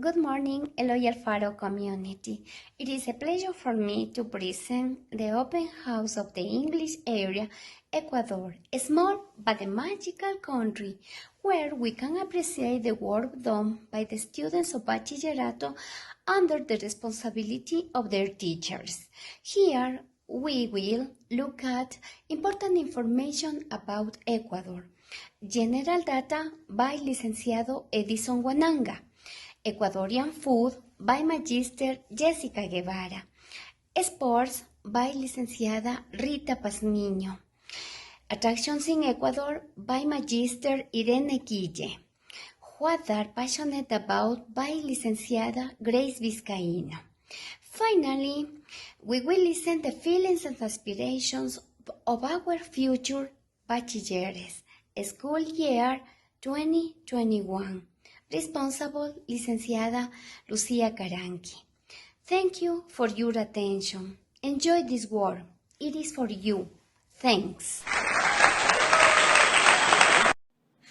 Good morning, Eloy Alfaro community. It is a pleasure for me to present the open house of the English area, Ecuador, a small but a magical country where we can appreciate the work done by the students of Bachillerato under the responsibility of their teachers. Here, we will look at important information about Ecuador. General data by Licenciado Edison Guananga. Ecuadorian Food by Magister Jessica Guevara. Sports by Licenciada Rita Pazmiño. Attractions in Ecuador by Magister Irene Guille. What are passionate about by Licenciada Grace Vizcaíno. Finally, we will listen the feelings and aspirations of our future bachilleres, school year 2021. Responsible, Licenciada Lucía Caranqui. Thank you for your attention. Enjoy this work. It is for you. Thanks.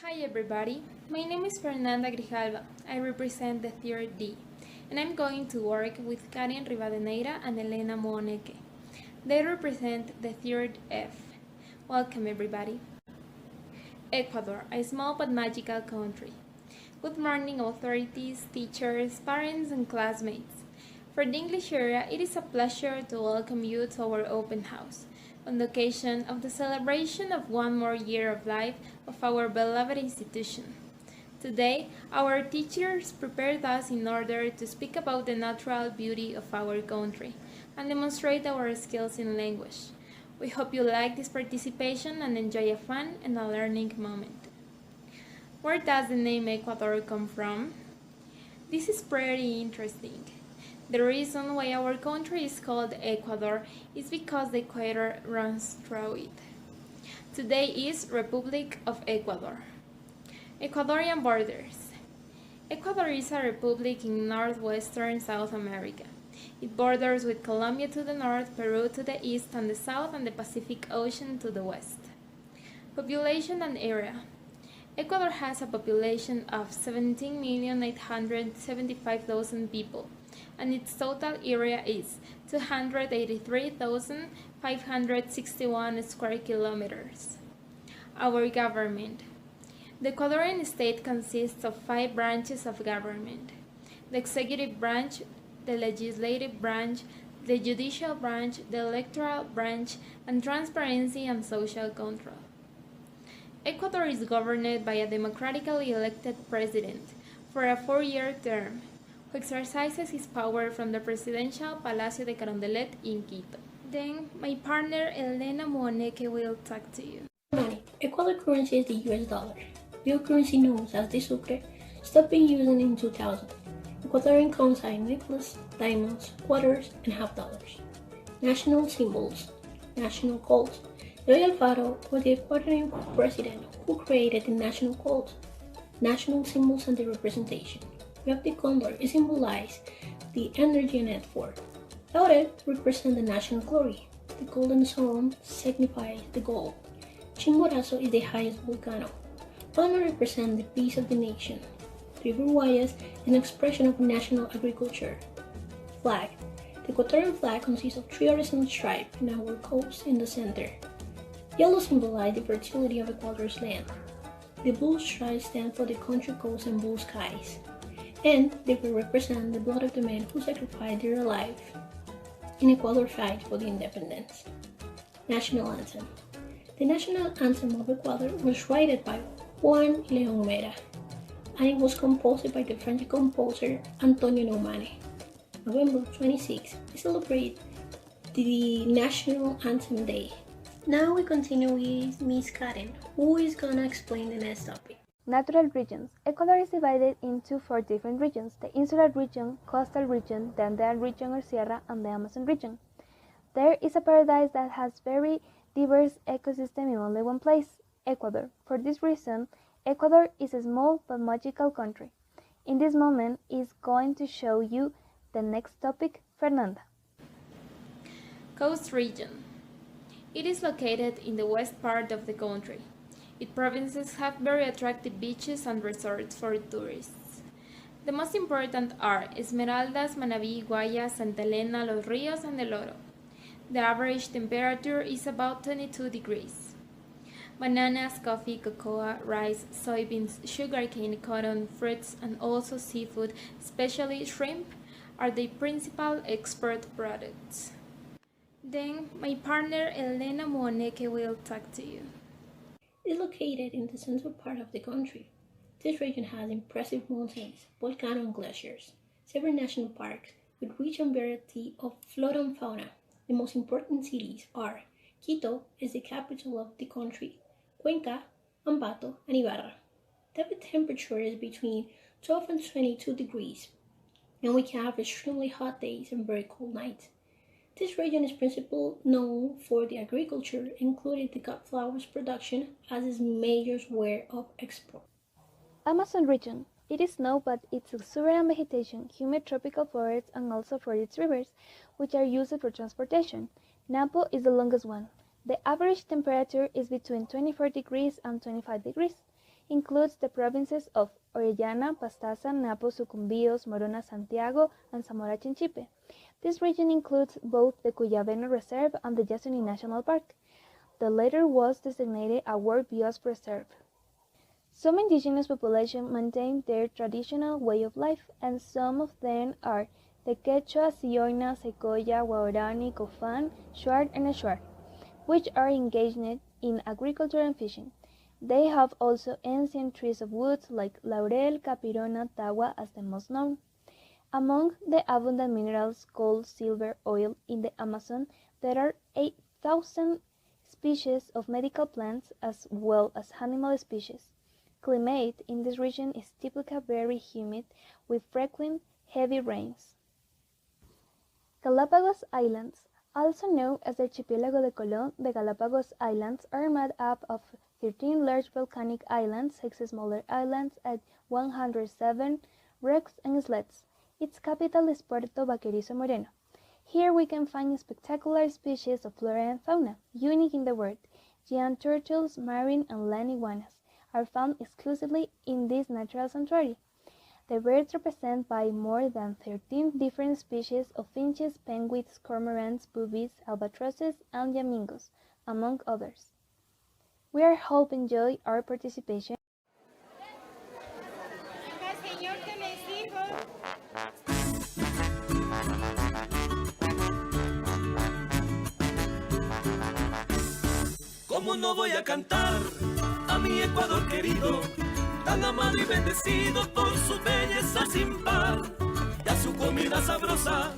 Hi everybody, my name is Fernanda Grijalva. I represent the third D, and I'm going to work with Karen Rivadeneira and Elena Mooneke. They represent the third F. Welcome everybody. Ecuador, a small but magical country. Good morning authorities, teachers, parents and classmates. For the English area, it is a pleasure to welcome you to our open house on the occasion of the celebration of one more year of life of our beloved institution. Today, our teachers prepared us in order to speak about the natural beauty of our country and demonstrate our skills in language. We hope you like this participation and enjoy a fun and a learning moment. Where does the name Ecuador come from? This is pretty interesting. The reason why our country is called Ecuador is because the equator runs through it. Today is Republic of Ecuador. Ecuadorian borders. Ecuador is a republic in northwestern South America. It borders with Colombia to the north, Peru to the east and the south, and the Pacific Ocean to the west. Population and area. Ecuador has a population of 17,875,000 people, and its total area is 283,561 square kilometers. Our government. The Ecuadorian state consists of 5 branches of government: the executive branch, the legislative branch, the judicial branch, the electoral branch, and transparency and social control. Ecuador is governed by a democratically elected president for a 4-year term, who exercises his power from the presidential Palacio de Carondelet in Quito. Then, my partner Elena Mooneke will talk to you. Money. Ecuador currency is the US dollar. Real currency known as the sucre stopped being used in 2000. Ecuadorian coins are necklace, diamonds, quarters, and half dollars. National symbols. National codes. Eloy Alfaro was the Ecuadorian president who created the national codes, national symbols, and the representation. We have the condor, it symbolizes the energy and effort. Laurel represents the national glory. The golden sun signifies the gold. Chimborazo is the highest volcano. Palma represents the peace of the nation. River Guayas is an expression of national agriculture. Flag. The Ecuadorian flag consists of 3 horizontal stripes and our coast in the center. Yellow symbolizes the fertility of Ecuador's land. The blue stripes stand for the country coast and blue skies. And they will represent the blood of the men who sacrificed their life in Ecuador's fight for the independence. National Anthem. The national anthem of Ecuador was written by Juan León Mera, and it was composed by the French composer Antonio Neumane. November 26, we celebrate the National Anthem Day. Now we continue with Miss Karen, who is gonna explain the next topic. Natural regions. Ecuador is divided into 4 different regions: the insular region, coastal region, the Andean region or Sierra, and the Amazon region. There is a paradise that has very diverse ecosystem in only one place, Ecuador. For this reason, Ecuador is a small but magical country. In this moment is going to show you the next topic, Fernanda. Coast region. It is located in the west part of the country. Its provinces have very attractive beaches and resorts for tourists. The most important are Esmeraldas, Manabí, Guaya, Santa Elena, Los Rios, and El Oro. The average temperature is about 22 degrees. Bananas, coffee, cocoa, rice, soybeans, sugarcane, cotton, fruits, and also seafood, especially shrimp, are the principal export products. Then my partner Elena Muoneke will talk to you. It is located in the central part of the country. This region has impressive mountains, volcanoes and glaciers, several national parks, with rich and variety of flora and fauna. The most important cities are Quito is the capital of the country, Cuenca, Ambato, and Ibarra. The temperature is between 12 and 22 degrees, and we can have extremely hot days and very cold nights. This region is principally known for the agriculture, including the cut flowers production as its major way of export. Amazon region. It is known by its exuberant vegetation, humid tropical forests, and also for its rivers, which are used for transportation. Napo is the longest one. The average temperature is between 24 degrees and 25 degrees. Includes the provinces of Orellana, Pastaza, Napo, Sucumbíos, Morona, Santiago, and Zamora Chinchipe. This region includes both the Cuyabeno Reserve and the Yasuni National Park. The latter was designated a World Biosphere Reserve. Some indigenous populations maintain their traditional way of life, and some of them are the Quechua, Sioina, Secoya, Guarani, Cofán, Shuar, and Ashuar, which are engaged in agriculture and fishing. They have also ancient trees of woods like laurel, capirona, tawa as the most known. Among the abundant minerals gold, silver, oil in the Amazon, there are 8,000 species of medical plants as well as animal species. Climate in this region is typically very humid with frequent heavy rains. Galapagos Islands, also known as the Archipelago de Colón, the Galapagos Islands are made up of 13 large volcanic islands, 6 smaller islands, and 107 rocks and islets. Its capital is Puerto Vaquerizo Moreno. Here we can find spectacular species of flora and fauna, unique in the world. Giant turtles, marine and land iguanas are found exclusively in this natural sanctuary. The birds represented by more than 13 different species of finches, penguins, cormorants, boobies, albatrosses, and flamingos, among others. We are hope enjoy our participation. ¿Cómo no voy a cantar a mi Ecuador querido, tan amado y bendecido por su belleza sin par, y a su comida sabrosa,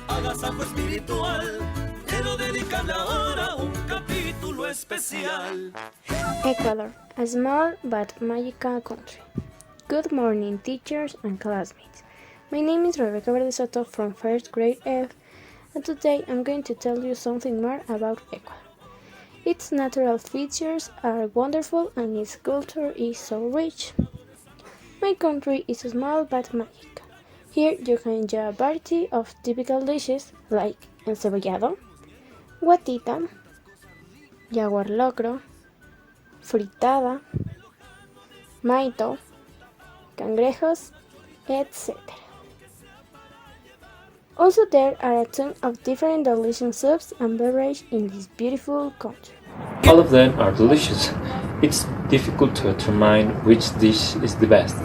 agasajo espiritual? Quiero dedicarle ahora un capítulo especial. Ecuador, a small but magical country. Good morning, teachers and classmates. My name is Rebecca Verde Soto from 1st grade F, and today I'm going to tell you something more about Ecuador. Its natural features are wonderful and its culture is so rich. My country is small but magical. Here you can enjoy a variety of typical dishes like encebollado, guatita, jaguar locro, fritada, maito, cangrejos, etc. Also, there are a ton of different delicious soups and beverages in this beautiful country. All of them are delicious. It's difficult to determine which dish is the best.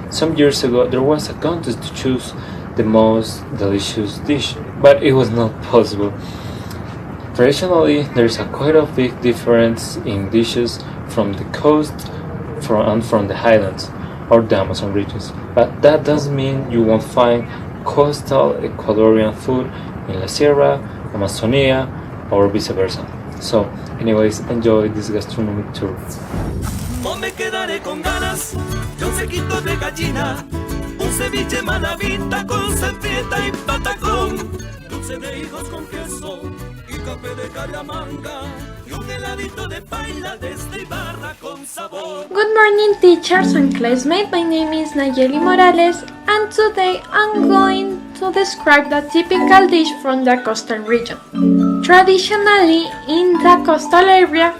Some years ago, there was a contest to choose the most delicious dish, but it was not possible. Traditionally, there is quite a big difference in dishes from the coast and from the highlands or the Amazon regions, but that doesn't mean you won't find coastal Ecuadorian food in La Sierra, Amazonia, or vice versa. So, anyways, enjoy this gastronomic tour. No me quedaré con ganas de un sequito de gallina, un ceviche manavita con salprieta y patacón, dulce de higos con queso y café de caramanga, y un heladito de paila desde Ibarra con sabor. Good morning, teachers and classmates. My name is Nayeli Morales, and today I'm going to describe the typical dish from the coastal region. Traditionally, in the coastal area,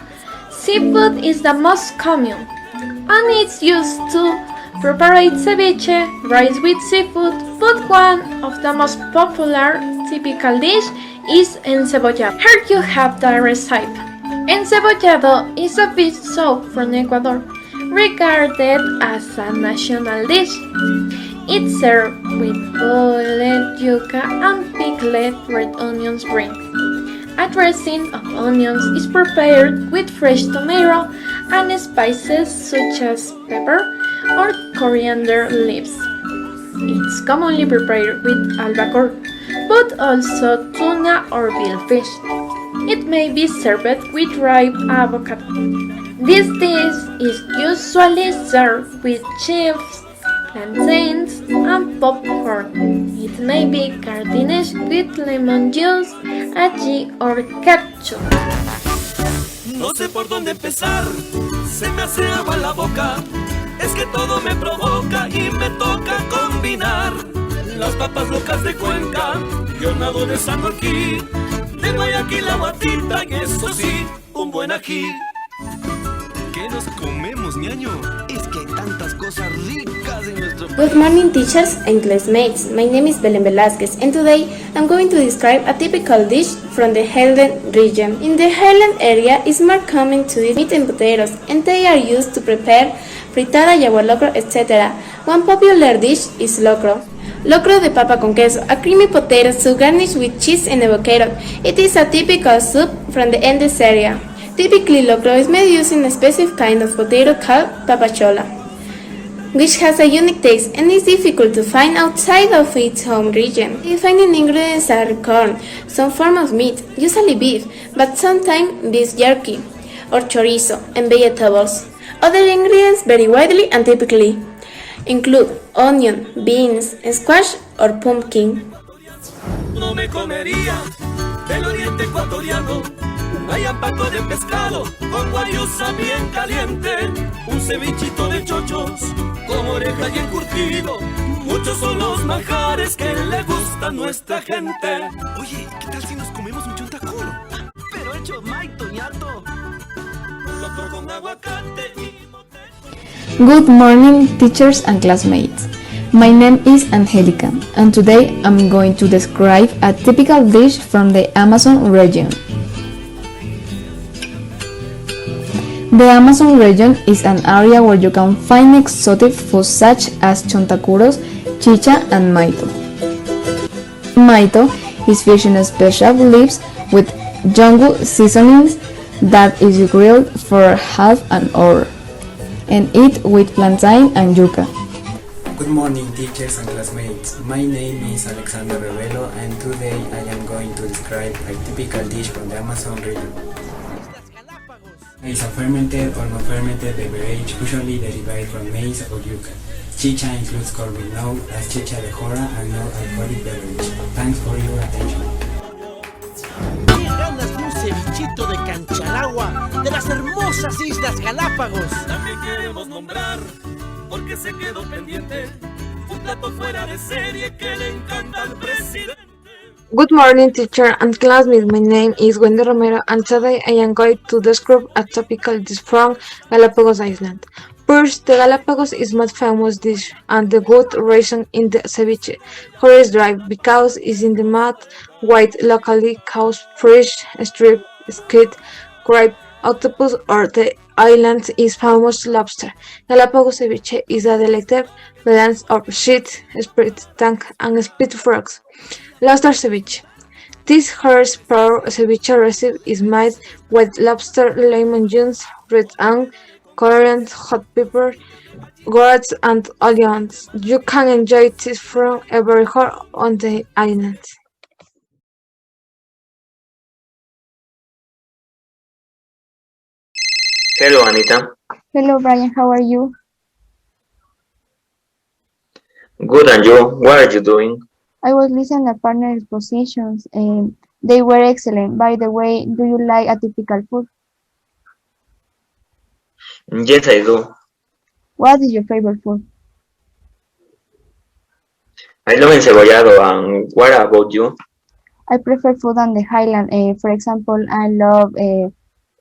seafood is the most common, and it's used to prepared ceviche, rice with seafood, but one of the most popular typical dish is encebollado. Here you have the recipe. Encebollado is a fish soup from Ecuador, regarded as a national dish. It's served with boiled yuca and pickled red onions rings. A dressing of onions is prepared with fresh tomato and spices such as pepper or coriander leaves. It's commonly prepared with albacore, but also tuna or billfish. It may be served with ripe avocado. This dish is usually served with chips, plantains, and popcorn. It may be garnished with lemon juice, ají, or ketchup. No sé por dónde empezar, se me hace agua la boca. Es que todo me provoca y me toca combinar. Las papas locas de Cuenca, yo nado de San Joaquín. De Guayaquil la guatita y eso sí, un buen ají. ¿Qué nos comemos, ñaño? Es que hay tantas cosas ricas en nuestro país. Good morning, teachers and classmates. My name is Belén Velázquez, and today I'm going to describe a typical dish from the Highland region. In the Highland area, it's more common to eat meat and potatoes, and they are used to prepare fritada, yagua locro, etc. One popular dish is locro. Locro de papa con queso, a creamy potato soup garnished with cheese and avocado. It is a typical soup from the Andes area. Typically, locro is made using a specific kind of potato called papachola, which has a unique taste and is difficult to find outside of its home region. The defining ingredients are corn, some form of meat, usually beef, but sometimes beef jerky or chorizo, and vegetables. Other ingredients vary widely and typically include onion, beans, squash, or pumpkin. No me comería del oriente ecuatoriano. Hay ampaco de pescado con guayusa bien caliente. Un cevichito de chochos con oreja y encurtido. Muchos son los manjares que le gusta a nuestra gente. Oye, ¿qué tal si nos comemos un chontacuro? Pero hecho maito, ñato. Locro con aguacate y mote. Good morning, teachers and classmates. My name is Angelica, and today I'm going to describe a typical dish from the Amazon region. The Amazon region is an area where you can find exotic foods such as chontacuros, chicha, and maito. Maito is fish in special leaves with jungle seasonings that is grilled for half an hour and eat with plantain and yuca. Good morning, teachers and classmates. My name is Alexander Revelo, and today I am going to describe a typical dish from the Amazon region. It's a fermented or non-fermented beverage usually derived from maize or yuca. Chicha includes corn known as chicha de jora and non-alcoholic beverage. Thanks for your attention. ¿Qué ganas de un cevichito de Canchalagua de las hermosas Islas Galápagos? También queremos nombrar, porque se quedó pendiente, un plato fuera de serie que le encanta al presidente. Good morning, teacher and classmates. My name is Wendy Romero, and today I am going to describe a tropical dish from Galapagos Island. First, the Galapagos is most famous dish and the good reason in the ceviche. Horse drive because it's in the mud, white locally caught fish, strip, squid, crab, octopus, or the island is famous lobster. Galapagos ceviche is a delectable balance of shit, split tank, and split frogs. Lobster ceviche. This horsepower ceviche recipe is made with lobster, lemon juice, red onion, coriander, hot pepper, gourds, and onions. You can enjoy this from everywhere on the island. Hello, Anita. Hello, Brian. How are you? Good, and you? What are you doing? I was listening to partner expositions, and they were excellent. By the way, do you like a typical food? Yes, I do. What is your favorite food? I love encebollado, and what about you? I prefer food on the highland. For example, I love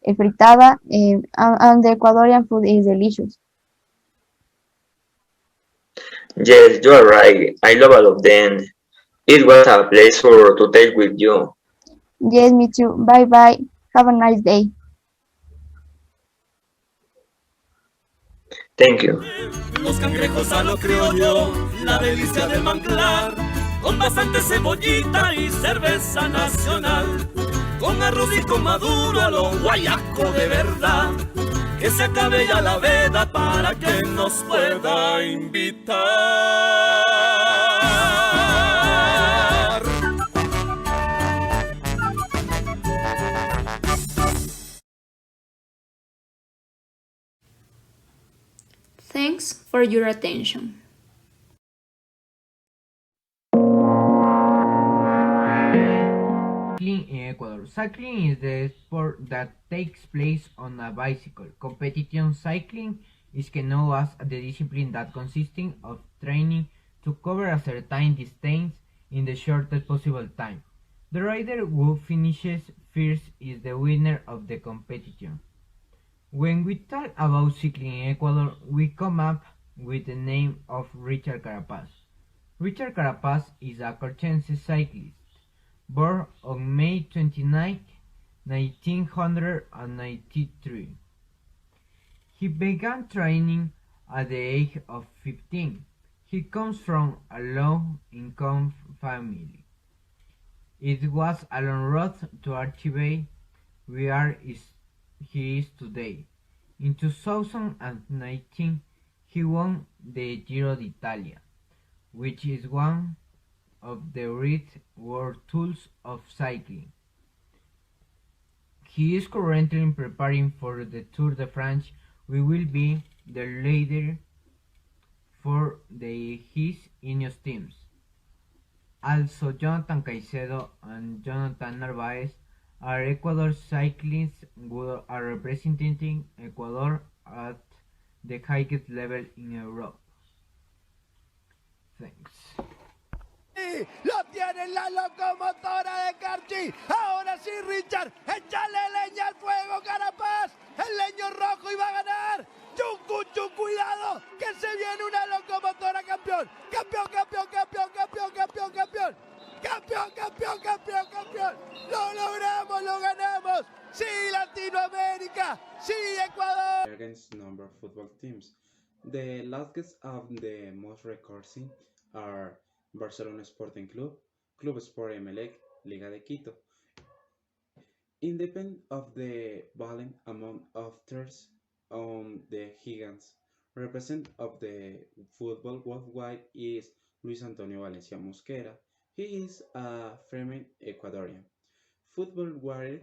fritada, and the Ecuadorian food is delicious. Yes, you are right. I love all of them. It was a pleasure to take with you. Yes, me too. Bye bye. Have a nice day. Thank you. Los cangrejos a lo criollo, la delicia del manglar, con bastante cebollita y cerveza nacional, con arroz y con maduro a lo guayaco de verdad, que se acabe ya la veda para que nos pueda invitar. Thanks for your attention. Cycling in Ecuador. Cycling is the sport that takes place on a bicycle. Competition cycling is known as the discipline that consisting of training to cover a certain distance in the shortest possible time. The rider who finishes first is the winner of the competition. When we talk about cycling in Ecuador, we come up with the name of Richard Carapaz. Richard Carapaz is a Corchense cyclist, born on May 29, 1993. He began training at the age of 15. He comes from a low-income family. It was a long road to achieve where he is today. In 2019, he won the Giro d'Italia, which is one of the great world tours of cycling. He is currently preparing for the Tour de France, which will be the leader for his Ineos teams. Also, Jonathan Caicedo and Jonathan Narvaez are Ecuador cyclists who are representing Ecuador at the highest level in Europe. Thanks. Lo tiene la locomotora de Carchi. Ahora sí, Richard, échale leña al fuego, Carapaz. El leño rojo iba a ganar. Chuncuchu, cuidado, que se viene una locomotora campeón. Campeón, campeón, campeón, campeón, campeón, campeón. Campeón, campeón, campeón, campeón. Lo logramos, lo ganamos. Sí, Latinoamérica. Sí, Ecuador. Against number of football teams. The largest of the most recurring are Barcelona Sporting Club, Club Sport Emelec, Liga de Quito. Independent of the balance among authors on the giants, representative of the football worldwide is Luis Antonio Valencia Mosquera. He is a Fremen Ecuadorian. Football world,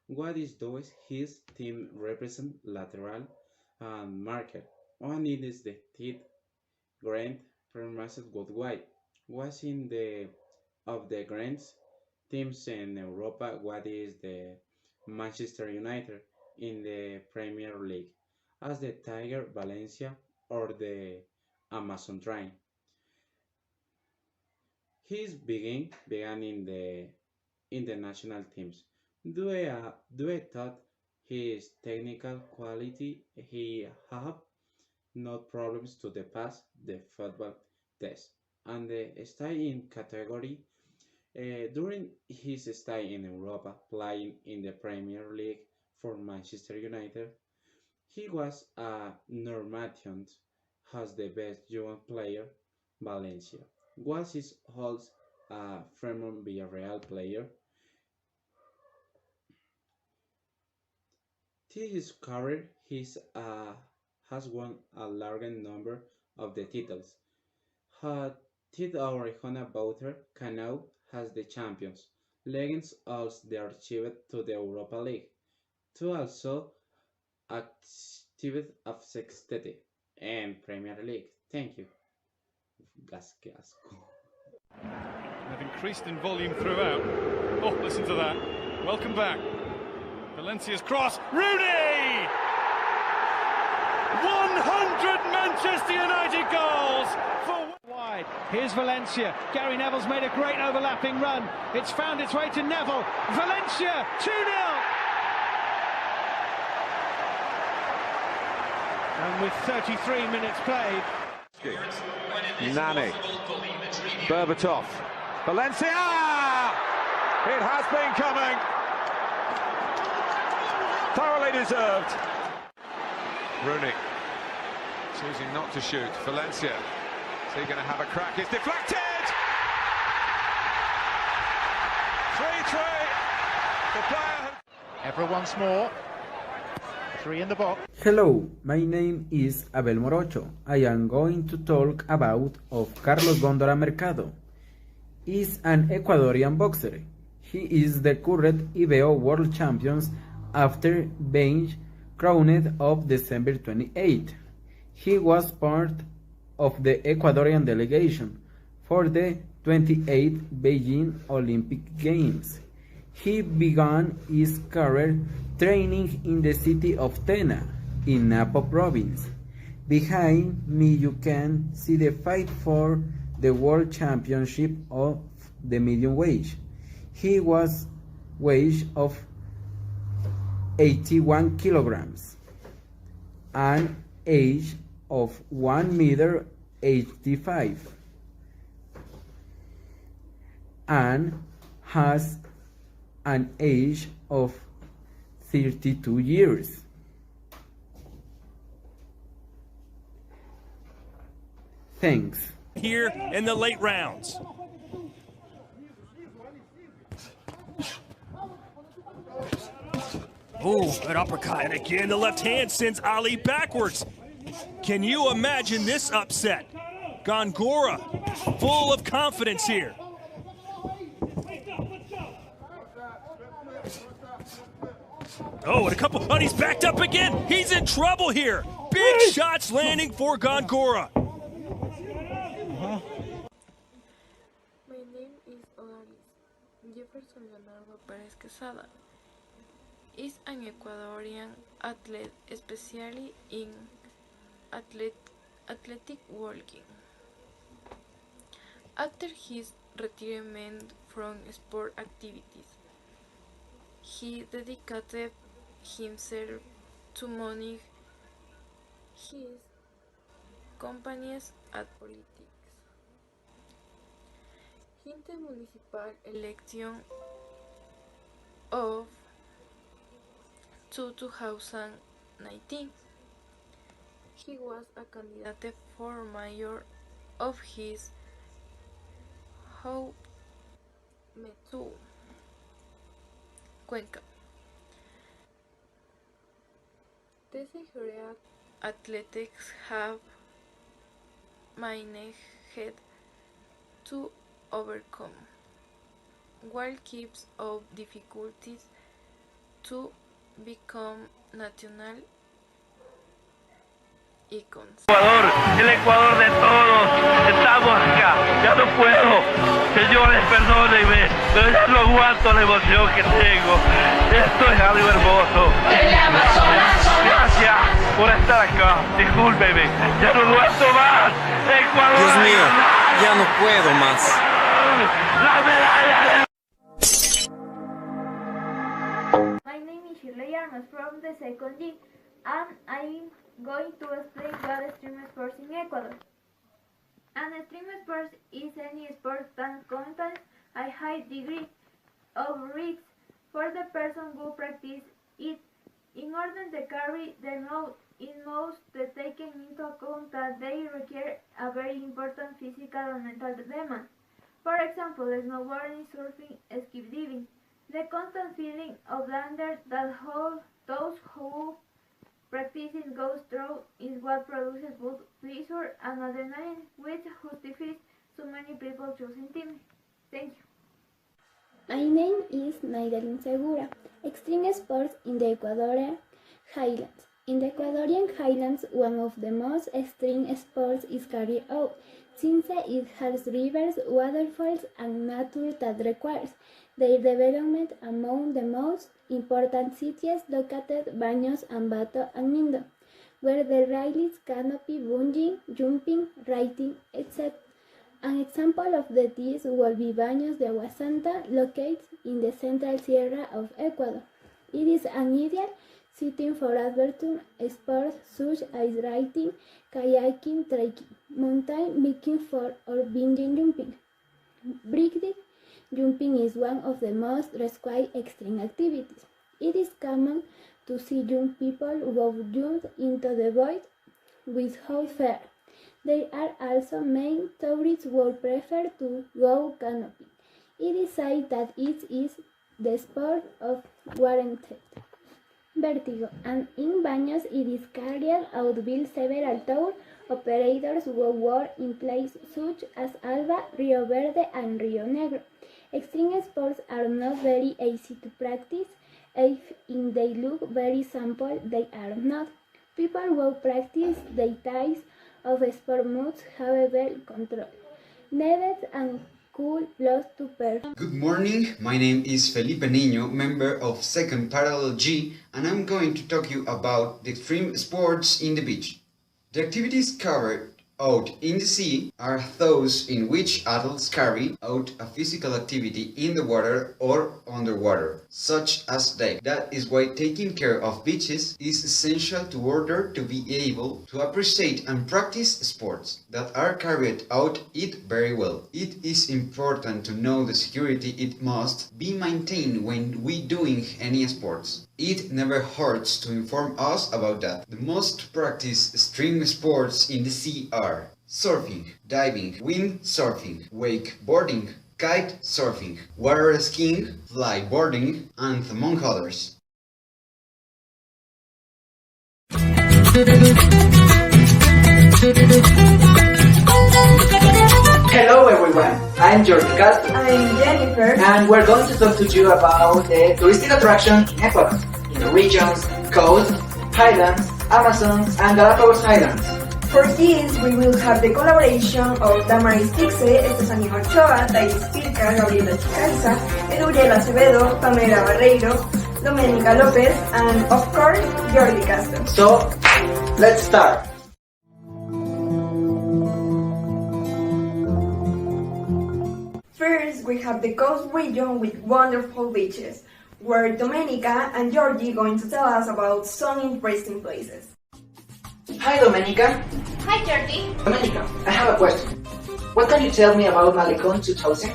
what is does his team represent lateral and marker. One is the third grand premiership worldwide. Was in the of the grand teams in Europa, what is the Manchester United in the Premier League, as the Tiger Valencia or the Amazon Train. His began in the national teams. Do I thought his technical quality he have no problems to pass the football test and the stay in category during his stay in Europa playing in the Premier League for Manchester United. He was a nominated as the best young player. Valencia was his holds a Fremont Villarreal player. Till his career, has won a large number of the titles. Did our Rijona Bouter Canoe has the champions. Legends also the achieved to the Europa League. To also achieved of sextete and Premier League. Thank you. Gasco. They've increased in volume throughout. Oh, listen to that. Welcome back. Valencia's cross. Rooney! 100 Manchester United goals for wide. Here's Valencia. Gary Neville's made a great overlapping run. It's found its way to Neville. Valencia 2-0. And with 33 minutes played. Nani, Berbatov, Valencia! It has been coming. Thoroughly deserved. Rooney choosing not to shoot. Valencia, is he going to have a crack? It's deflected! 3-3. The player. Ever once more. 3 in the box. Hello, my name is Abel Morocho. I am going to talk about of Carlos Góndora Mercado. He is an Ecuadorian boxer. He is the current IBO World Champions after being crowned of December 28. He was part of the Ecuadorian delegation for the 28th Beijing Olympic Games. He began his career training in the city of Tena, in Napo province. Behind me you can see the fight for the World Championship of the medium weight. He was weight of 81 kilograms, an age of 1.85 meters, and has an age of 32 years. Thanks. Here in the late rounds. Oh, an uppercut. And again, the left hand sends Ali backwards. Can you imagine this upset? Góngora, full of confidence here. Oh, and a couple, and he's backed up again. He's in trouble here. Big shots landing for Góngora. My name is Olaris. Jefferson Leonardo Perez Quesada is an Ecuadorian athlete, especially in athletic walking. After his retirement from sport activities, he dedicated himself to manage his companies at politics. In the municipal election of 2019, he was a candidate for mayor of his home Metsu, Cuenca. The Secretariat Athletics have managed to overcome while keeps of difficulties to become national icons. El Ecuador de todos, estamos acá, ya no puedo, señores, perdónenme, pero ya no aguanto la emoción que tengo, esto es algo hermoso. Gracias por estar acá, discúlpeme, ya no aguanto más, Ecuador. Dios mío, ya no puedo más. La medalla. My name is Shirley Armas from the second G, and I'm going to explain what extreme sports in Ecuador. An extreme sport is any sport that contains a high degree of risk for the person who practices it. In order to carry them out, it must be taken into account that they require a very important physical and mental demand. For example, snowboarding, surfing, skydiving. The constant feeling of danger that those who practicing goes through is what produces both pleasure and adrenaline, which justifies so many people choosing team. Thank you. My name is Naidelin Segura. Extreme sports in the Ecuadorian Highlands. In the Ecuadorian Highlands, one of the most extreme sports is carried out, since it has rivers, waterfalls, and nature that requires their development. Among the most important cities located Baños, Ambato, and Mindo, where the railings, canopy, bungee, jumping, riding, etc. An example of these will be Baños de Agua Santa, located in the central Sierra of Ecuador. It is an ideal sitting for adventure sports such as riding, kayaking, trekking, mountain biking or bungee jumping. Bungee jumping is one of the most risky extreme activities. It is common to see young people who jump into the void without fear. There are also many tourists who prefer to go canoping. It is said that it is the sport of warranted vertigo, and in Baños it is carried out by several tour operators who work in places such as Alba, Rio Verde, and Rio Negro. Extreme sports are not very easy to practice. If they look very simple, they are not. People who practice the types of sport must have well control, needed and cool plus to perform. Good morning, my name is Felipe Niño, member of 2nd Parallel G, and I'm going to talk you about the extreme sports in the beach. The activities covered out in the sea are those in which adults carry out a physical activity in the water or underwater, such as diving. That is why taking care of beaches is essential to order to be able to appreciate and practice sports that are carried out it very well. It is important to know the security it must be maintained when we doing any sports. It never hurts to inform us about that. The most practiced extreme sports in the sea are surfing, diving, windsurfing, wakeboarding, kite surfing, water skiing, flyboarding, and among others. Hello everyone, I'm Jordi Castro. I'm Jennifer. And we're going to talk to you about the touristic attraction in Ecuador, in the regions, coast, highlands, Amazons, and Galapagos Islands. For this, we will have the collaboration of Damaris Tixe, Estefanía Ochoa, Thais Pirca, Gabriela Chicalza, Eduriel Acevedo, Pamela Barreiro, Domenica Lopez, and of course, Jordi Castro. So, let's start. First, we have the coast region with wonderful beaches, where Domenica and Jordi going to tell us about some interesting places. Hi Domenica. Hi Jordi. Domenica, I have a question. What can you tell me about Malecón 2000?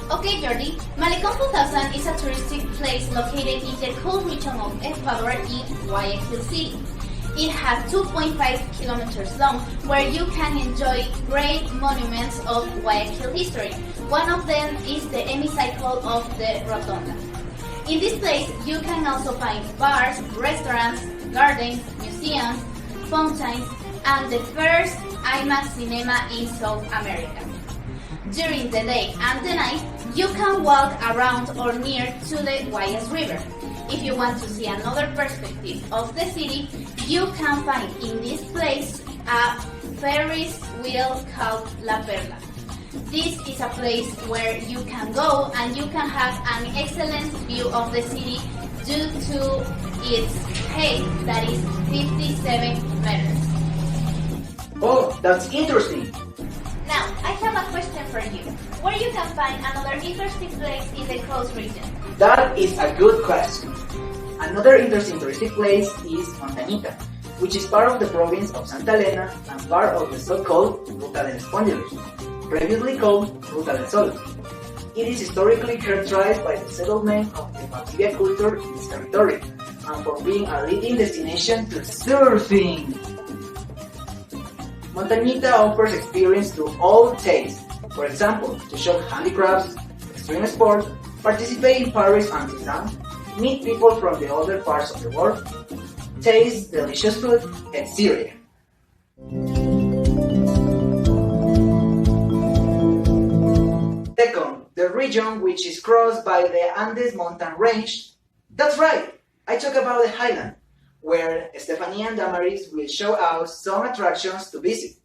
Okay Jordi, Malecón 2000 is a touristic place located in the coast region of Ecuador in Guayaquil City. It has 2.5 kilometers long, where you can enjoy great monuments of Guayaquil history. One of them is the hemicycle of the Rotonda. In this place, you can also find bars, restaurants, gardens, museums, fountains, and the first IMAX cinema in South America. During the day and the night, you can walk around or near to the Guayas River. If you want to see another perspective of the city, you can find in this place a Ferris wheel called La Perla. This is a place where you can go and you can have an excellent view of the city due to its height that is 57 meters. Oh, that's interesting. Now, I have a question for you. Where you can find another interesting place in the coast region? That is a good question. Another interesting touristic place is Montañita, which is part of the province of Santa Elena and part of the so-called Ruta del Espóndilos, previously called Ruta del Sol. It is historically characterized by the settlement of the Valdivia culture in its territory, and for being a leading destination to surfing. Montañita offers experience to all tastes. For example, to shop handicrafts, extreme sport, participate in Paris artisan, meet people from the other parts of the world, taste delicious food, etc. Second, the region which is crossed by the Andes mountain range. That's right, I talk about the highland, where Estefania and Damaris will show us some attractions to visit.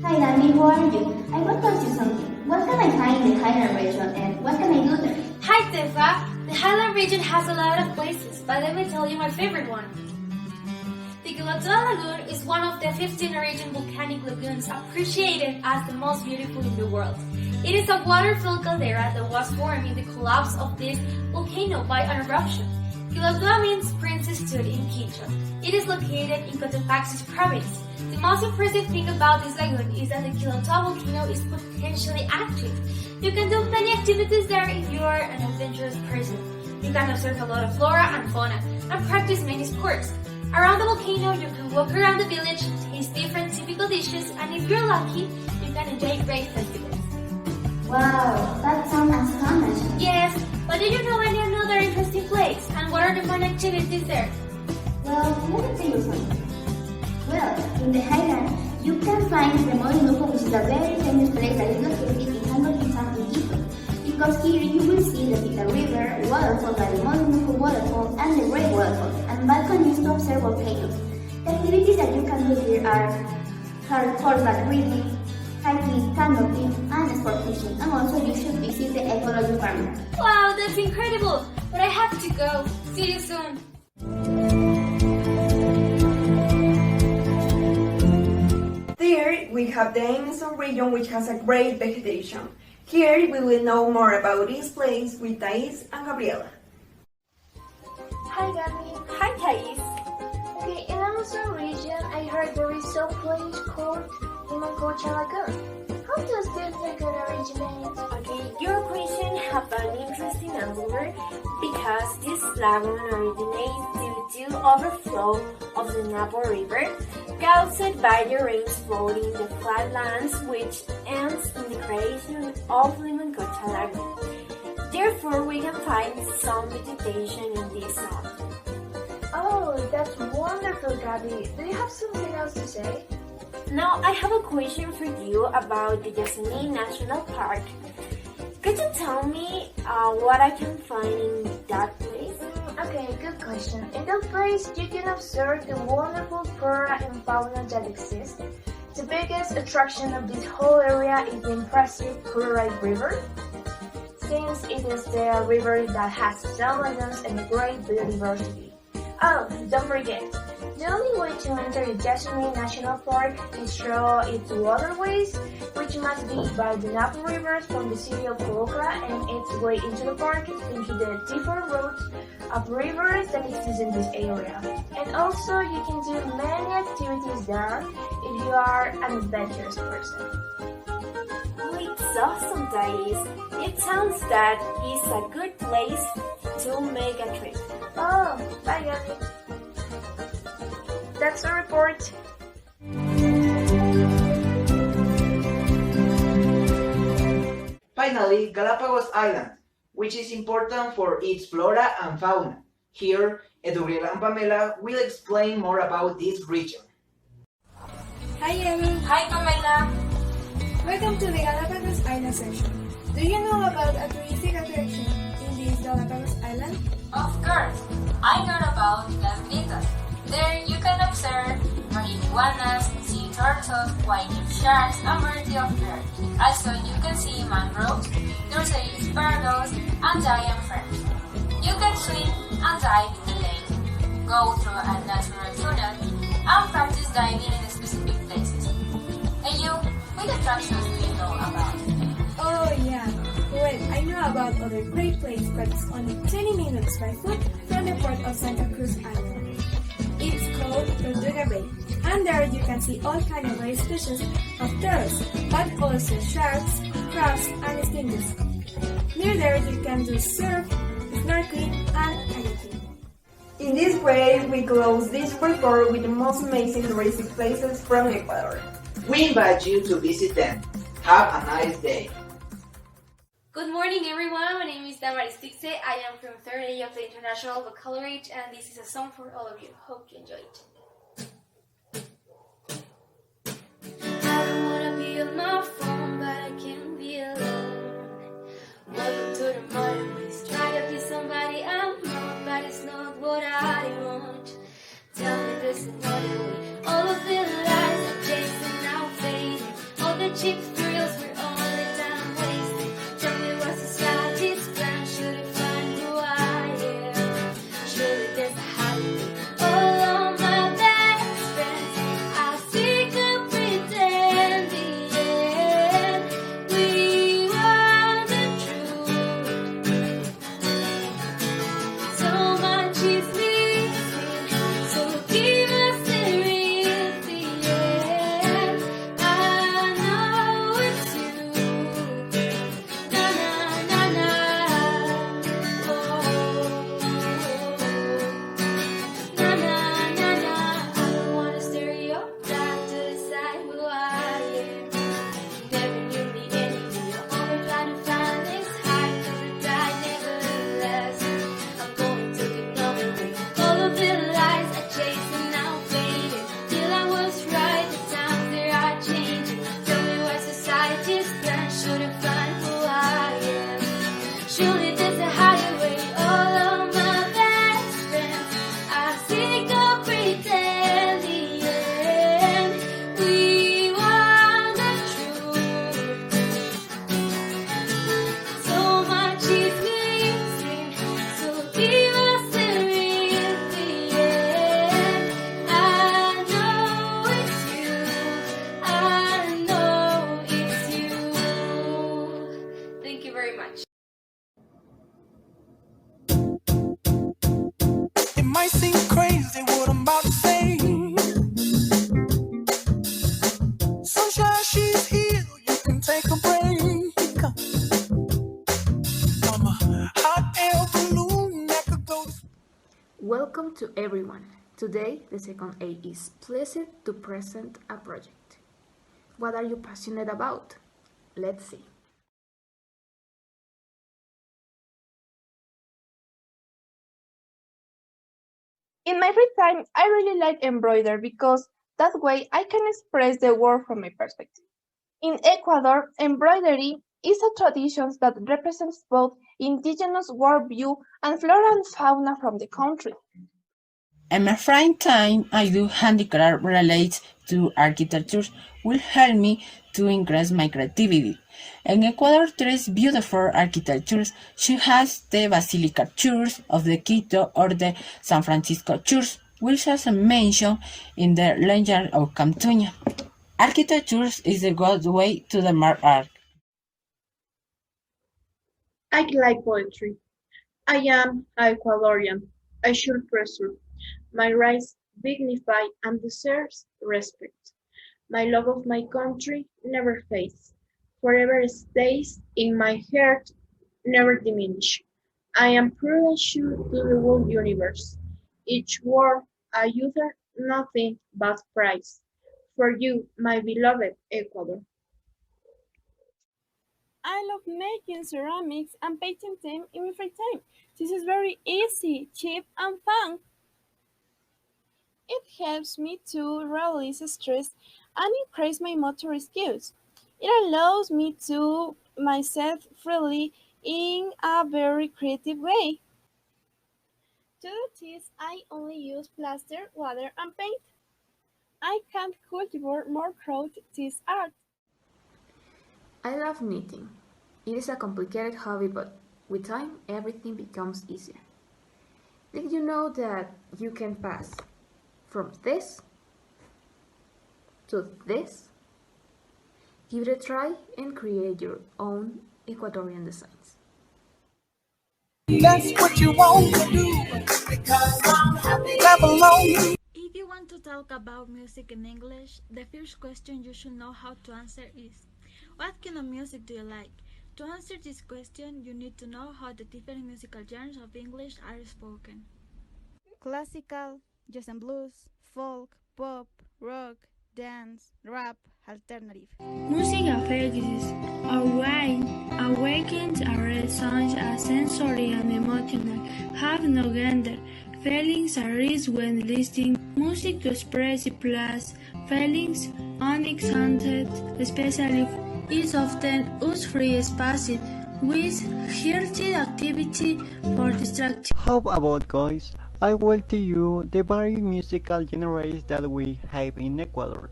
Hi Danny, how are you? I want to ask you something. What can I find in the Highland region and what can I do there? Hi Stefa! The Highland region has a lot of places, but let me tell you my favorite one. The Gulatona Lagoon is one of the 15 Norwegian volcanic lagoons appreciated as the most beautiful in the world. It is a water-filled caldera that was formed in the collapse of this volcano by an eruption. Quilotoa means Princess stood in Quechua. It is located in Cotopaxi province. The most impressive thing about this lagoon is that the Quilotoa volcano is potentially active. You can do many activities there if you are an adventurous person. You can observe a lot of flora and fauna and practice many sports. Around the volcano, you can walk around the village, taste different typical dishes, and if you're lucky, you can enjoy great festivals. Wow, that sounds astonishing. Yes, but do you know any another interesting place? And what are the fun activities there? Well, let me tell you something. Well, in the highland, you can find the Molinuco, which is a very famous place that is located in San Joaquin San Felipe. Because here you will see the Pita River, waterfall by the Molinuco waterfall, and the Great Waterfall, and balconies to observe volcanoes. The activities that you can do here are horseback riding, hiking, canopy, and sport fishing. And also you should visit the ecology farm. Wow, that's incredible! But I have to go. See you soon. There we have the Amazon region, which has a great vegetation. Here we will know more about this place with Thais and Gabriela. Hi Gabby. Hi, Thais. Okay, in Amazon region, I heard there is a place called Limancocha Lagoon. How does this lagoon originate? Okay, your question have an interesting answer because this lagoon originates due to overflow of the Napo River caused by the rains flooding the flatlands, which ends in the creation of Limancocha Lagoon. Therefore, we can find some vegetation in this zone. Oh, that's wonderful, Gabby. Do you have something else to say? Now, I have a question for you about the Yosemite National Park. Could you tell me what I can find in that place? Okay, good question. In that place, you can observe the wonderful flora and fauna that exist. The biggest attraction of this whole area is the impressive Chloride River, since it is the river that has some lagoons and a great biodiversity. Oh, don't forget, the only way to enter the Yosemite National Park is through its waterways, which must be by the Napo River from the city of Coloca and its way into the park into the different routes of rivers that exist in this area. And also, you can do many activities there if you are an adventurous person. Oh, it's awesome, Thais. It sounds that it's a good place to make a trip. Oh, bye, Gabby. That's the report. Finally, Galapagos Island, which is important for its flora and fauna. Here, Gabriela and Pamela will explain more about this region. Hi, Amy. Hi, Pamela. Welcome to the Galapagos Island section. Do you know about a touristic attraction in this Galapagos Island? Of course, I know about Las Britas. There you can observe marine iguanas, sea turtles, white sharks, and variety of birds. Also, you can see mangroves, nurseries, parrots, and giant ferns. You can swim and dive in the lake, go through a natural tunnel, and practice diving in specific places. And you, what attractions do you know about? Oh yeah. Well, I know about other great place but it's only 20 minutes by foot from the port of Santa Cruz Island. It's called Tortuga Bay, and there you can see all kinds of rare species of turtles, but also sharks, crabs, and stingrays. Near there you can do surf, snorkeling, and kayaking. In this way, we close this report with the most amazing touristic places from Ecuador. We invite you to visit them. Have a nice day. Good morning, everyone. My name is Damaris Tixe. I am from 3rd A of the International Baccalaureate, and this is a song for all of you. Hope you enjoy it. I don't wanna be on my phone, but I can't be alone. Welcome to the modern ways. Try to be somebody I'm not, but it's not what I want. Tell me there's another way. All of the lies I'm chasing now fading. All the cheap thrills we're all the time wasting. Tell me what's society's plan. Should I find who I am? Surely there's a hiding all on my shouldn't find who I am. Surely there's a higher way. All of my best friends are sick of pretending. We want the truth. So much is missing, so give us a real thing. I know it's you. I know it's you. Thank you very much. It might seem crazy what I'm about to say. Sunshine, she's here, you can take a break. I'm a hot air balloon that could go to Welcome to everyone. Today, the second A is pleased to present a project. What are you passionate about? Let's see. In my free time, I really like embroider because that way I can express the world from my perspective. In Ecuador, embroidery is a tradition that represents both indigenous worldview and flora and fauna from the country. In my free time, I do handicraft related to architecture, will help me to increase my creativity. In Ecuador, there is beautiful architectures, such as the Basilica Church of the Quito or the San Francisco Church, which is mentioned in the legend of Camtuña. Architecture is a good way to admire art. I like poetry. I am an Ecuadorian. I should preserve my rights, dignify and deserves respect. My love of my country never fades, forever stays in my heart, never diminish. I am prudential to the whole universe. Each word I utter nothing but praise. For you, my beloved Ecuador. I love making ceramics and painting them in my free time. This is very easy, cheap, and fun. It helps me to release stress and increase my motor skills. It allows me to myself freely in a very creative way. To do this, I only use plaster, water, and paint. I can't cultivate more through this art. I love knitting. It is a complicated hobby, but with time, everything becomes easier. Did you know that you can pass from this to this? Give it a try and create your own Ecuadorian designs. That's what you want to do, because I'm happy. Clap along. If you want to talk about music in English, the first question you should know how to answer is, what kind of music do you like? To answer this question, you need to know how the different musical genres of English are spoken. Classical, jazz and blues, folk, pop, rock, dance, rap, alternative. Music affects our mind, awakens our songs are sensory and emotional, have no gender. Feelings are raised when listening music to express plus feelings unaccented, especially is often used-free spaces with healthy activity for distraction. How about guys? I will tell you the various musical genres that we have in Ecuador.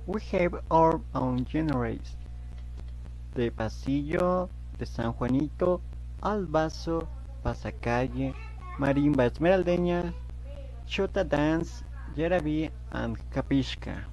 We have our own genres: the pasillo, the San Juanito, albazo, pasacalle, marimba esmeraldeña, chota dance, yaraví, and capishka.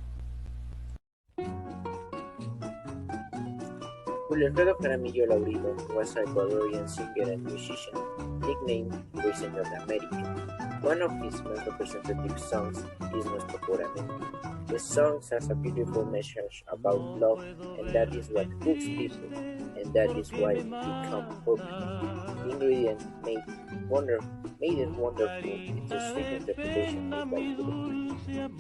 Julio Alfredo Jaramillo Laurido was an Ecuadorian singer and musician, nicknamed Ruiseñor de América. One of his most representative songs is Nuestro Juramento. The song has a beautiful message about love, and that is what hooks people, and that is why it became popular. The ingredient made it wonderful. It's a sweet interpretation made by Philip.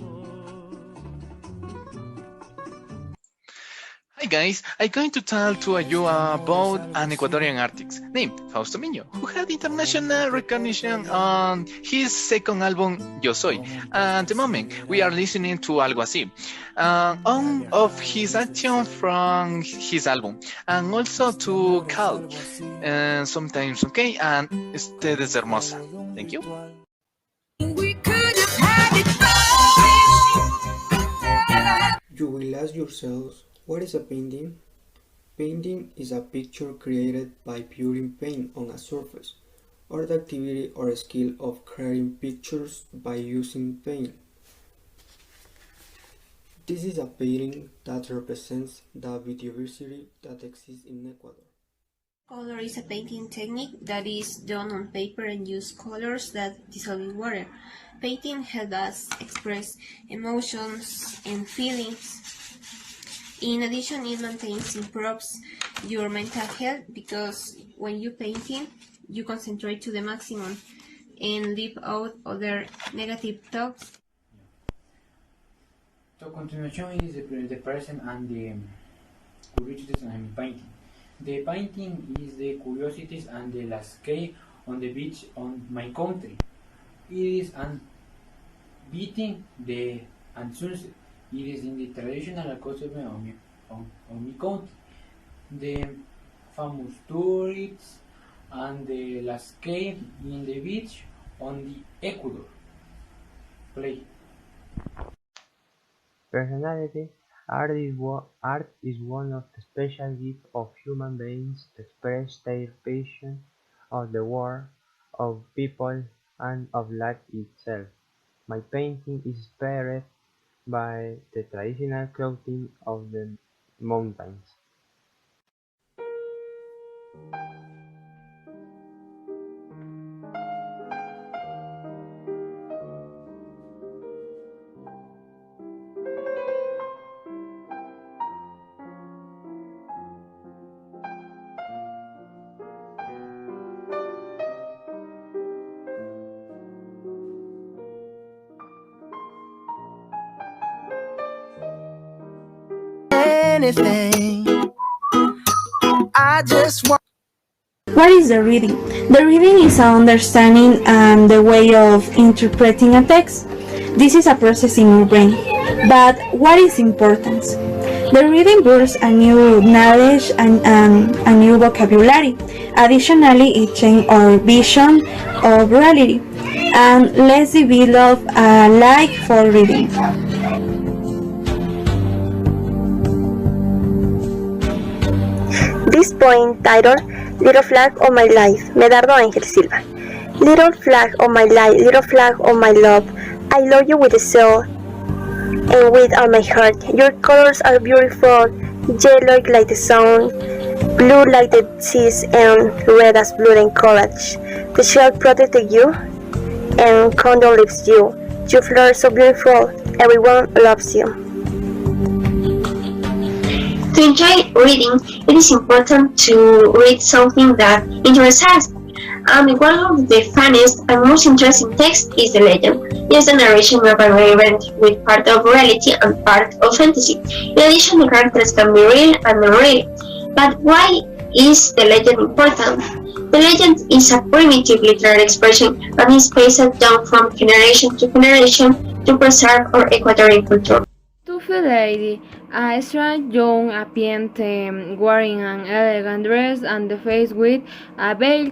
Hi Hi guys, I'm going to tell to you about an Ecuadorian artist named Fausto Miño, who had international recognition on his second album, Yo Soy. At the moment, we are listening to Algo Así, one of his actions from his album, and also to Cal, Sometimes Okay, and Ustedes Hermosa. Thank you. You will ask yourselves, what is a painting? Painting is a picture created by pouring paint on a surface, or the activity or skill of creating pictures by using paint. This is a painting that represents the biodiversity that exists in Ecuador. Color is a painting technique that is done on paper and uses colors that dissolve in water. Painting helps us express emotions and feelings. In addition, it maintains improves your mental health because when you painting, you concentrate to the maximum and leave out other negative thoughts. So continuation is the present and the curiosities I'm painting. The painting is the curiosities and the landscape on the beach on my country. It is an beating the and sunset. It is in the traditional costume of my country. The famous tourists and the landscape in the beach on the Ecuador. Play. Personality. Art is one of the special gifts of human beings to express their passion of the world, of people, and of life itself. My painting is inspired by the traditional clothing of the mountains. Anything. I just want. What is the reading? The reading is an understanding and the way of interpreting a text. This is a process in your brain. But what is importance? The reading brings a new knowledge and a new vocabulary. Additionally, it changes our vision of reality and let's develop a like for reading. This poem titled Little Flag of My Life, Medardo Ángel Silva. Little flag of my life, little flag of my love, I love you with a soul and with all my heart. Your colors are beautiful, yellow like the sun, blue like the seas, and red as blood and courage. The shield protected you, and condor lives you. You flower so beautiful, everyone loves you. To enjoy reading, it is important to read something that interests us. And one of the funniest and most interesting texts is the legend. It is the narration of an event with part of reality and part of fantasy. In addition, the characters can be real and unreal. But why is the legend important? The legend is a primitive literary expression and is passed down from generation to generation to preserve our Ecuadorian culture. Two lady, a strange young appearance wearing an elegant dress and the face with a veil.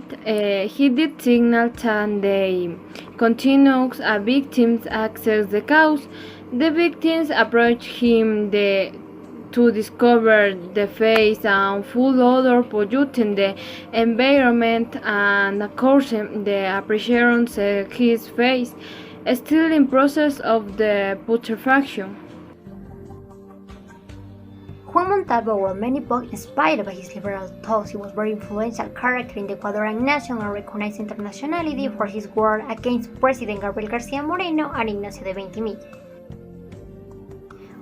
He did signal that they continues a victim's access the cause. The victims approach him to discover the face and full odor polluting the environment and of course the apparition his face still in process of the putrefaction. Juan Montalvo wrote many books inspired by his liberal thoughts. He was a very influential character in the Ecuadorian nation and recognized internationally for his work against President Gabriel García Moreno and Ignacio de Ventimiglia.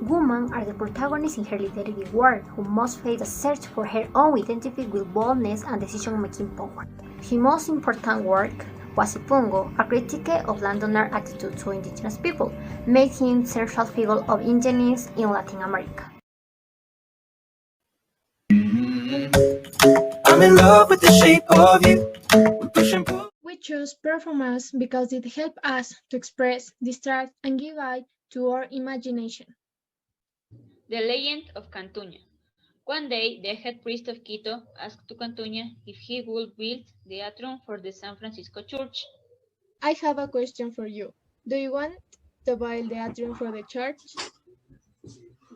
Women are the protagonists in her literary work, who must face a search for her own identity with boldness and decision-making power. His most important work, Huasipungo, a critique of landowner attitude to indigenous people, made him central figure of indigenism in Latin America. I'm in love with the shape of you. Push and pull. We choose performance because it helps us to express, distract, and give light to our imagination. The Legend of Cantuña. One day, the head priest of Quito asked to Cantuña if he would build the atrium for the San Francisco Church. I have a question for you. Do you want to build the atrium for the church?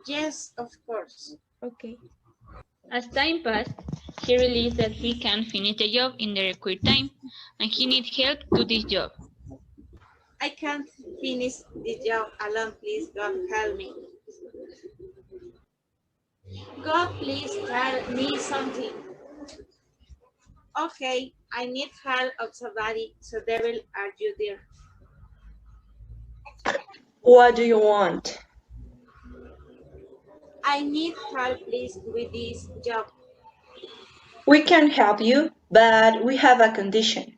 Yes, of course. Okay. As time passed, he realized that he can't finish the job in the required time, and he needs help to this job. I can't finish the job alone, please God help me. God, please tell me something. Okay, I need help of somebody, so devil, are you there? What do you want? I need help, please, with this job. We can help you, but we have a condition.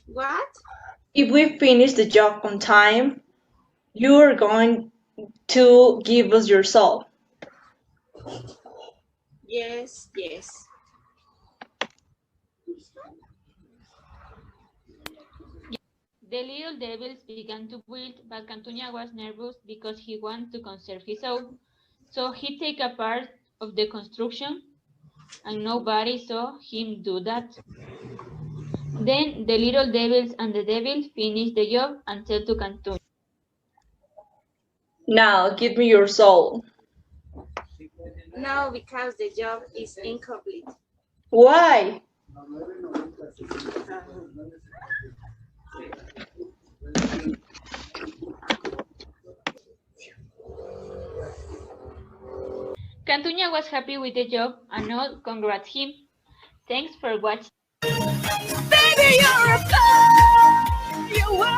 What? If we finish the job on time, you are going to give us your soul. Yes, yes. The little devils began to build, but Cantuña was nervous because he wanted to conserve his soul. So he took a part of the construction, and nobody saw him do that. Then the little devils and the devil finished the job and said to Cantuña, Now give me your soul. no, because the job is incomplete. Why? Cantuña was happy with the job and all congrats him. Thanks for watching. Baby, you're a fool. You were.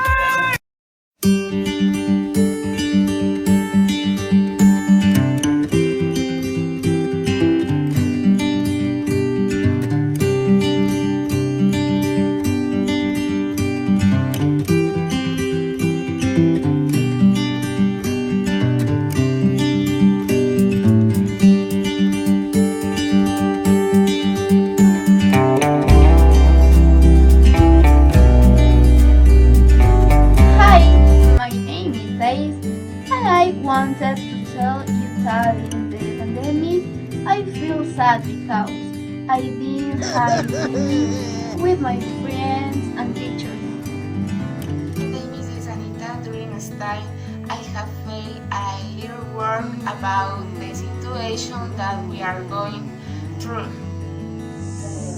Wanted to tell you that in the pandemic I feel sad because I didn't have time with my friends and teachers. My name is Anita. During this time I have made a little work about the situation that we are going through.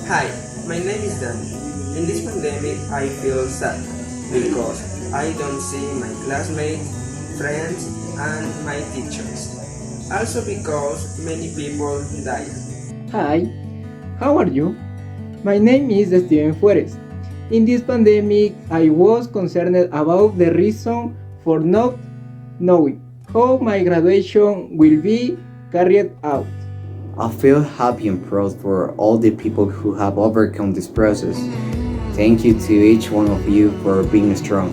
Hi, my name is Danny. In this pandemic I feel sad because I don't see my classmates, friends, and my teachers. Also because many people died. Hi, how are you? My name is Steven Fuertes. In this pandemic, I was concerned about the reason for not knowing how my graduation will be carried out. I feel happy and proud for all the people who have overcome this process. Thank you to each one of you for being strong.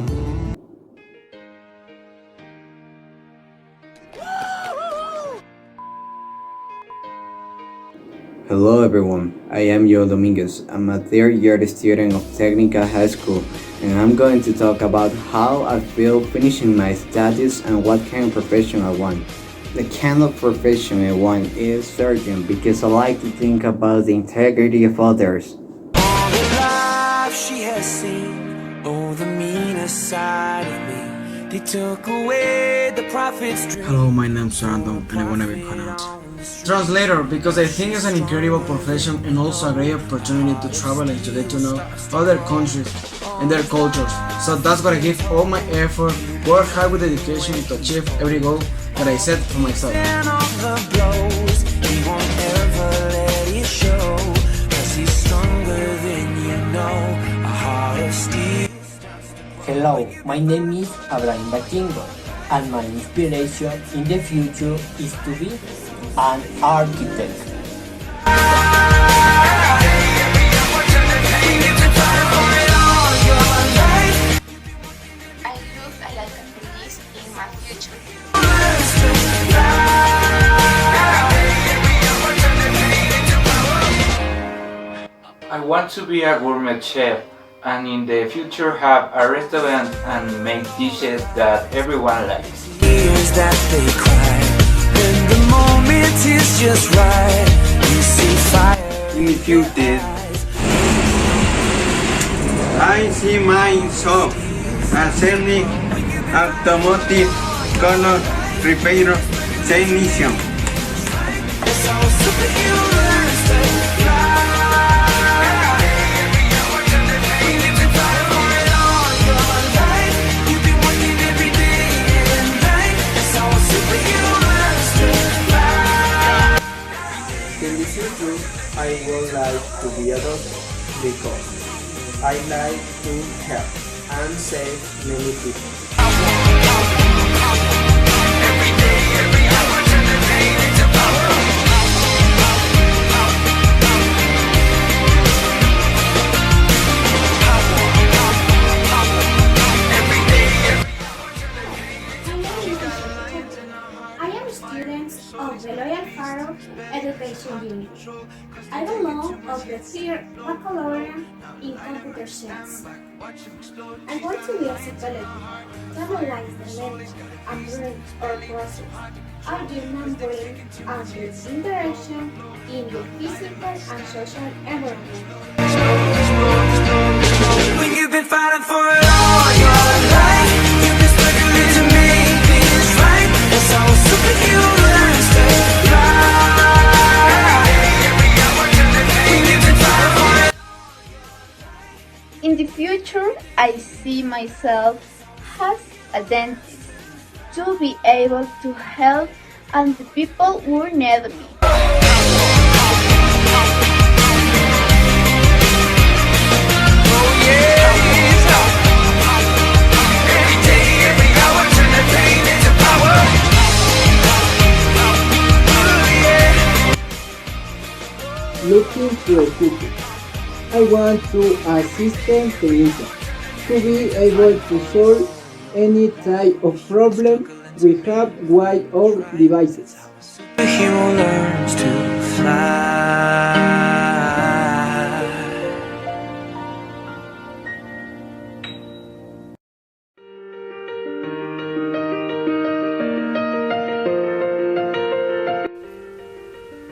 Hello everyone, I am Joel Dominguez. I'm a third-year student of Technical High School, and I'm going to talk about how I feel finishing my studies and what kind of profession I want. The kind of profession I want is surgeon because I like to think about the integrity of others. All the life she has seen, oh the meaner side of me. They took away the prophet's dream. Hello, my name is Random and I want to be pronounced translator because I think it's an incredible profession and also a great opportunity to travel and to get to know other countries and their cultures. So that's what I give all my effort, work hard with dedication to achieve every goal that I set for myself. Hello, my name is Abraham Batingo, and my inspiration in the future is to be an architect. I look like a police in my future. I want to be a gourmet chef and in the future have a restaurant and make dishes that everyone likes. Tears that they cry, and the moment is just right. You see fire in the future. I see myself as selling automotive color repair technician. In the future, I would like to be a doctor because I like to help and save many people. I am a student of the Loyal Faro Education Unit. I belong of the third baccalaureate in computer science. I want to be a psychologist to analyze the mental and brain or process of human brain and its interaction in the physical and social environment. When you've been fighting for it all your life, you've been struggling to make things right. It's all superhumans to fly. When you've been fighting for it. In the future, I see myself as a dentist to be able to help and the people who need me. Looking to the future, I want to assistant technician to be able to solve any type of problem we have with our devices. The hero learns to fly.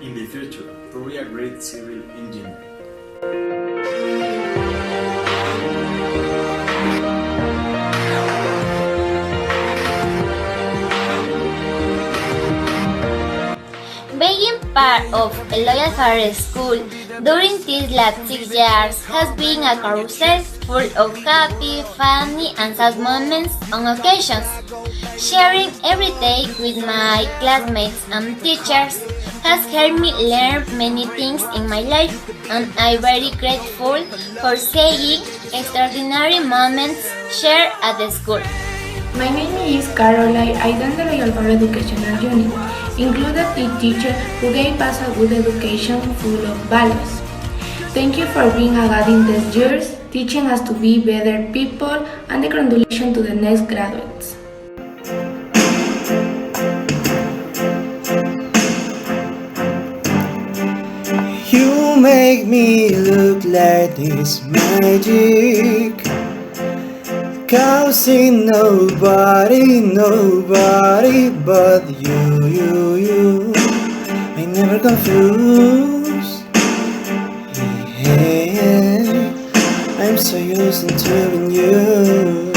In the future, to be a great civil engineer. Being part of a Loyal Faro School during these last 6 years has been a carousel full of happy, funny and sad moments on occasions. Sharing every day with my classmates and teachers has helped me learn many things in my life, and I'm very grateful for seeing extraordinary moments shared at the school. My name is Caroline. I am the Loyal Faro Educational Unit, included the teacher who gave us a good education full of values. Thank you for being a guide in these years, teaching us to be better people, and congratulations to the next graduates. You make me look like this magic, causing nobody but you. I never confused. Yeah, I'm so used to being used.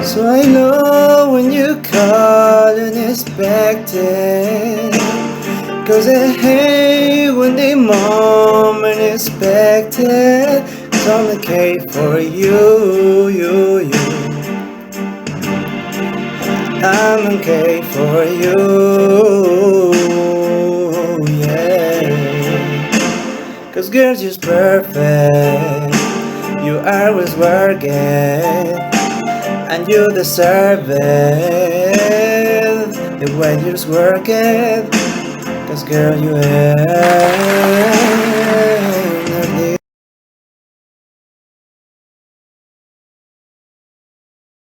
So I know when you call unexpected, 'cause I hate when the moment is expected. 'Cause I'm okay for you. I'm okay for you, yeah. 'Cause girl, you're perfect. You always work it, and you deserve it. The way you just work it. 'Cause girl, you have